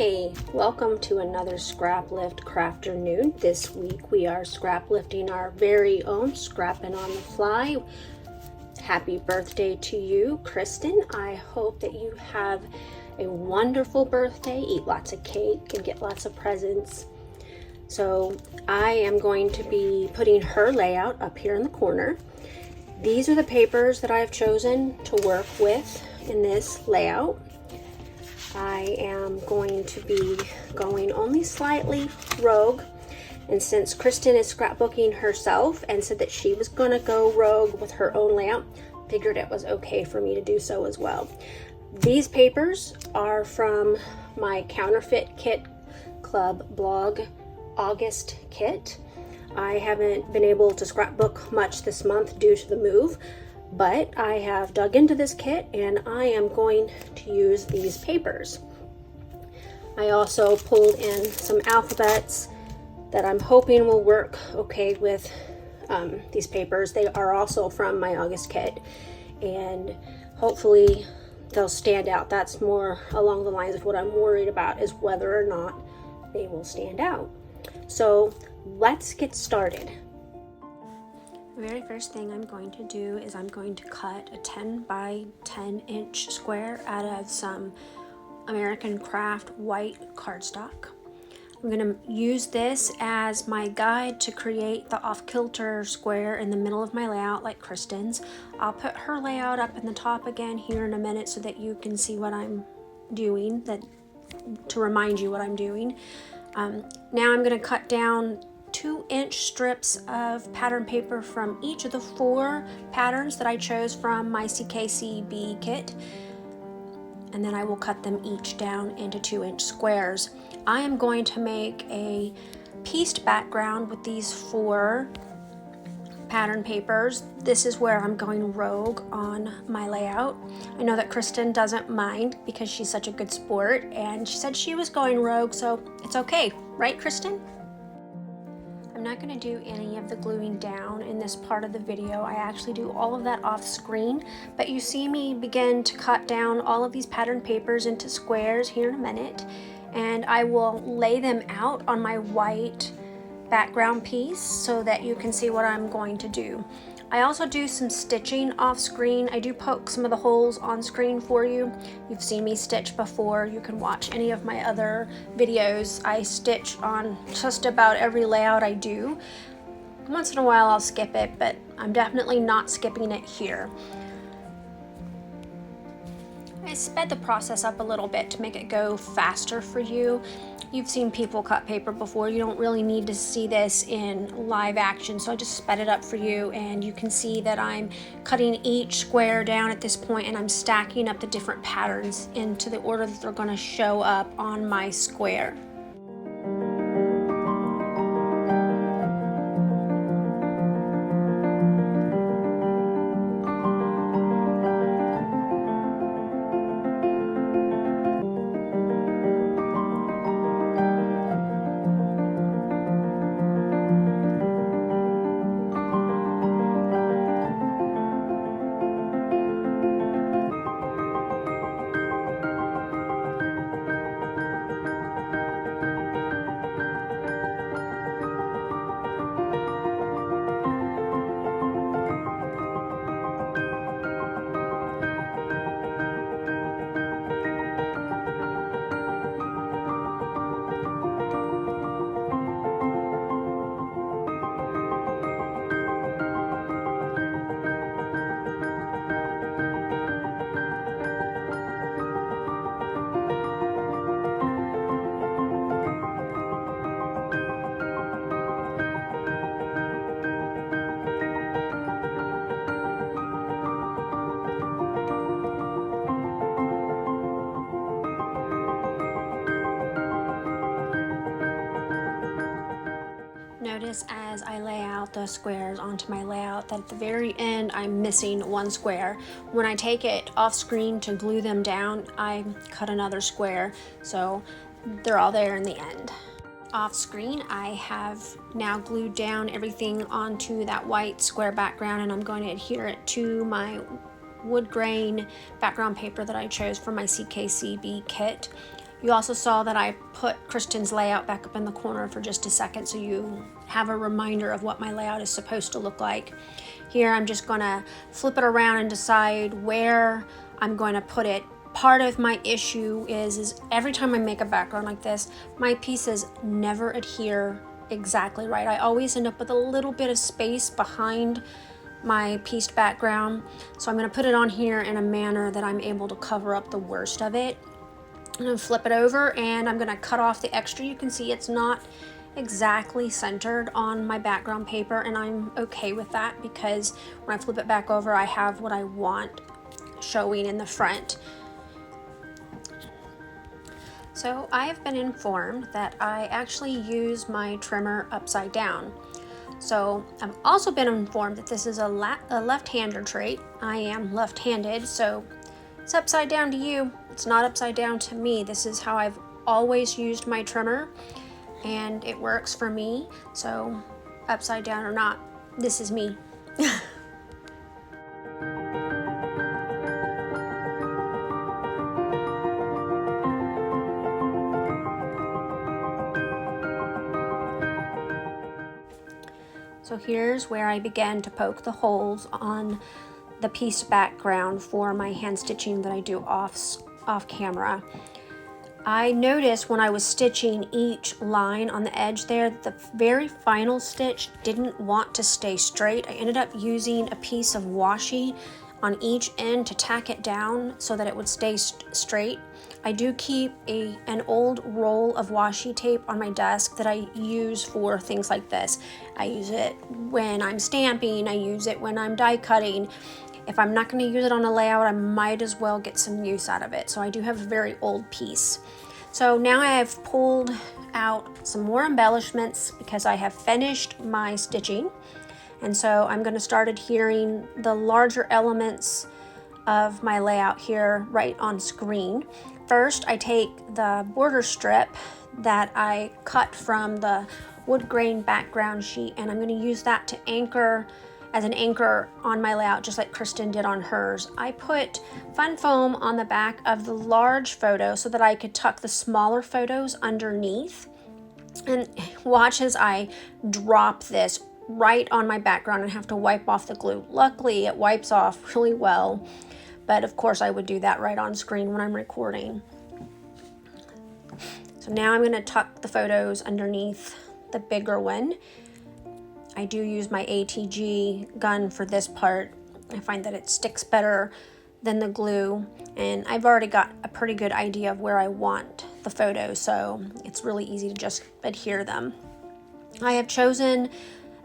Hi, welcome to another Scraplift Crafternoon. This week we are scrap lifting our very own Scrapping on the Fly. Happy birthday to you, Kristen. I hope that you have a wonderful birthday, eat lots of cake and get lots of presents. So I am going to be putting her layout up here in the corner. These are the papers that I've chosen to work with in this layout. I am going to be going only slightly rogue, and since Kristen is scrapbooking herself and said that she was going to go rogue with her own layout, figured it was okay for me to do so as well. These papers are from my Counterfeit Kit Club blog August kit. I haven't been able to scrapbook much this month due to the move, but I have dug into this kit and I am going to use these papers. I also pulled in some alphabets that I'm hoping will work okay with these papers. They are also from my August kit and hopefully they'll stand out. That's more along the lines of what I'm worried about, is whether or not they will stand out. So let's get started. The very first thing I'm going to do is I'm going to cut a 10 by 10 inch square out of some American Craft white cardstock. I'm going to use this as my guide to create the off-kilter square in the middle of my layout like Kristen's. I'll put her layout up in the top again here in a minute so that you can see what I'm doing, to remind you what I'm doing. Now I'm going to cut down 2-inch strips of pattern paper from each of the 4 patterns that I chose from my CKCB kit, and then I will cut them each down into 2-inch squares. I am going to make a pieced background with these 4 pattern papers. This is where I'm going rogue on my layout. I know that Kristen doesn't mind because she's such a good sport, and she said she was going rogue, so it's okay, right, Kristen? I'm not going to do any of the gluing down in this part of the video. I actually do all of that off screen, but you see me begin to cut down all of these pattern papers into squares here in a minute, and I will lay them out on my white background piece so that you can see what I'm going to do. I also do some stitching off screen. I do poke some of the holes on screen for you. You've seen me stitch before. You can watch any of my other videos. I stitch on just about every layout I do. Once in a while I'll skip it, but I'm definitely not skipping it here. I sped the process up a little bit to make it go faster for you. You've seen people cut paper before. You don't really need to see this in live action, so I just sped it up for you, and you can see that I'm cutting each square down at this point, and I'm stacking up the different patterns into the order that they're going to show up on my square. Notice as I lay out the squares onto my layout that at the very end I'm missing one square. When I take it off screen to glue them down, I cut another square, so they're all there in the end. Off screen, I have now glued down everything onto that white square background, and I'm going to adhere it to my wood grain background paper that I chose for my CKCB kit. You also saw that I put Kristen's layout back up in the corner for just a second so you have a reminder of what my layout is supposed to look like. Here I'm just gonna flip it around and decide where I'm going to put it. Part of my issue is every time I make a background like this, my pieces never adhere exactly right. I always end up with a little bit of space behind my pieced background. So I'm gonna put it on here in a manner that I'm able to cover up the worst of it. I'm gonna flip it over and I'm gonna cut off the extra. You can see it's not exactly centered on my background paper, and I'm okay with that because when I flip it back over, I have what I want showing in the front. So I have been informed that I actually use my trimmer upside down. So I've also been informed that this is a left-hander trait. I am left-handed, so it's upside down to you. It's not upside down to me. This is how I've always used my trimmer, and it works for me. So upside down or not, this is me. So here's where I began to poke the holes on the piece background for my hand stitching that I do off camera. I noticed when I was stitching each line on the edge there, the very final stitch didn't want to stay straight. I ended up using a piece of washi on each end to tack it down so that it would stay straight. I do keep an old roll of washi tape on my desk that I use for things like this. I use it when I'm stamping, I use it when I'm die cutting. If I'm not going to use it on a layout, I might as well get some use out of it. So I do have a very old piece. So now I have pulled out some more embellishments because I have finished my stitching. And so I'm going to start adhering the larger elements of my layout here right on screen. First, I take the border strip that I cut from the wood grain background sheet, and I'm going to use that to anchor as an anchor on my layout, just like Kristen did on hers. I put fun foam on the back of the large photo so that I could tuck the smaller photos underneath. And watch as I drop this right on my background and have to wipe off the glue. Luckily, it wipes off really well, but of course I would do that right on screen when I'm recording. So now I'm going to tuck the photos underneath the bigger one. I do use my ATG gun for this part. I find that it sticks better than the glue, and I've already got a pretty good idea of where I want the photos, so it's really easy to just adhere them. I have chosen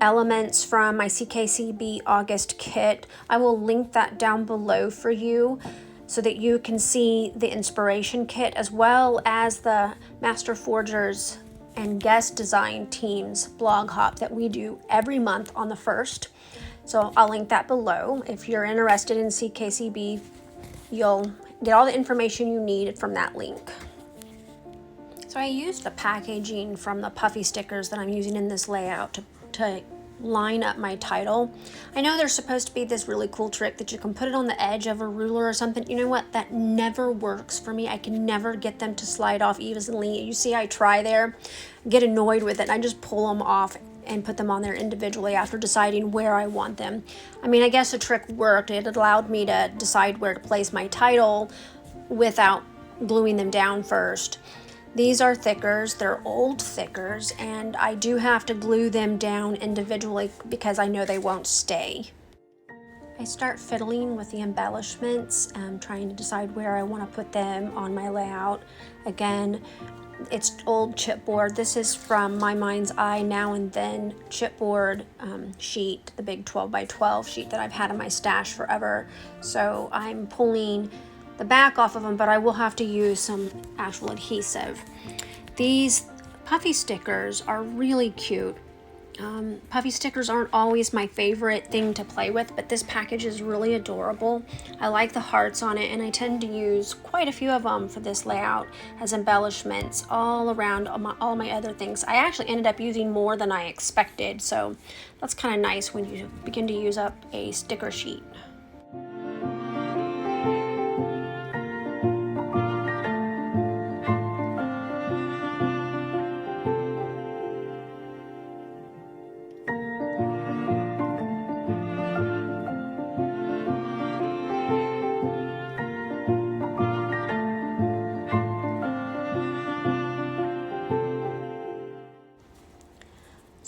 elements from my CKCB August kit. I will link that down below for you so that you can see the inspiration kit as well as the Master Forgers and guest design teams blog hop that we do every month on the 1st. So I'll link that below. If you're interested in CKCB, you'll get all the information you need from that link. So I used the packaging from the puffy stickers that I'm using in this layout to line up my title. I know there's supposed to be this really cool trick that you can put it on the edge of a ruler or something. You know what? That never works for me. I can never get them to slide off evenly. You see I try there, get annoyed with it. I just pull them off and put them on there individually after deciding where I want them. I mean, I guess the trick worked. It allowed me to decide where to place my title without gluing them down first. These are thickers, they're old thickers, and I do have to glue them down individually because I know they won't stay. I start fiddling with the embellishments, trying to decide where I want to put them on my layout. Again, it's old chipboard. This is from my Mind's Eye Now and Then chipboard sheet, the big 12 by 12 sheet that I've had in my stash forever. So I'm pulling the back off of them, but I will have to use some actual adhesive. These puffy stickers are really cute. Puffy stickers aren't always my favorite thing to play with, but this package is really adorable. I like the hearts on it, and I tend to use quite a few of them for this layout as embellishments all around all my other things. I actually ended up using more than I expected, so that's kind of nice when you begin to use up a sticker sheet.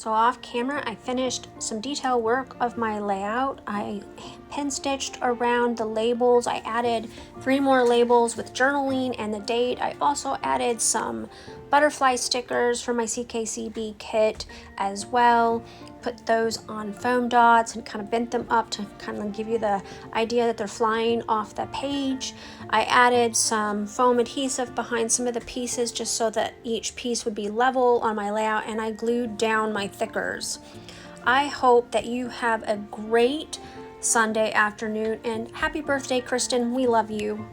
So off camera, I finished some detail work of my layout. I pin stitched around the labels. I added 3 more labels with journaling and the date. I also added some butterfly stickers from my CKCB kit as well. Put those on foam dots and kind of bent them up to kind of give you the idea that they're flying off the page. I added some foam adhesive behind some of the pieces just so that each piece would be level on my layout, and I glued down my thickers. I hope that you have a great Sunday afternoon, and happy birthday, Kristen. We love you.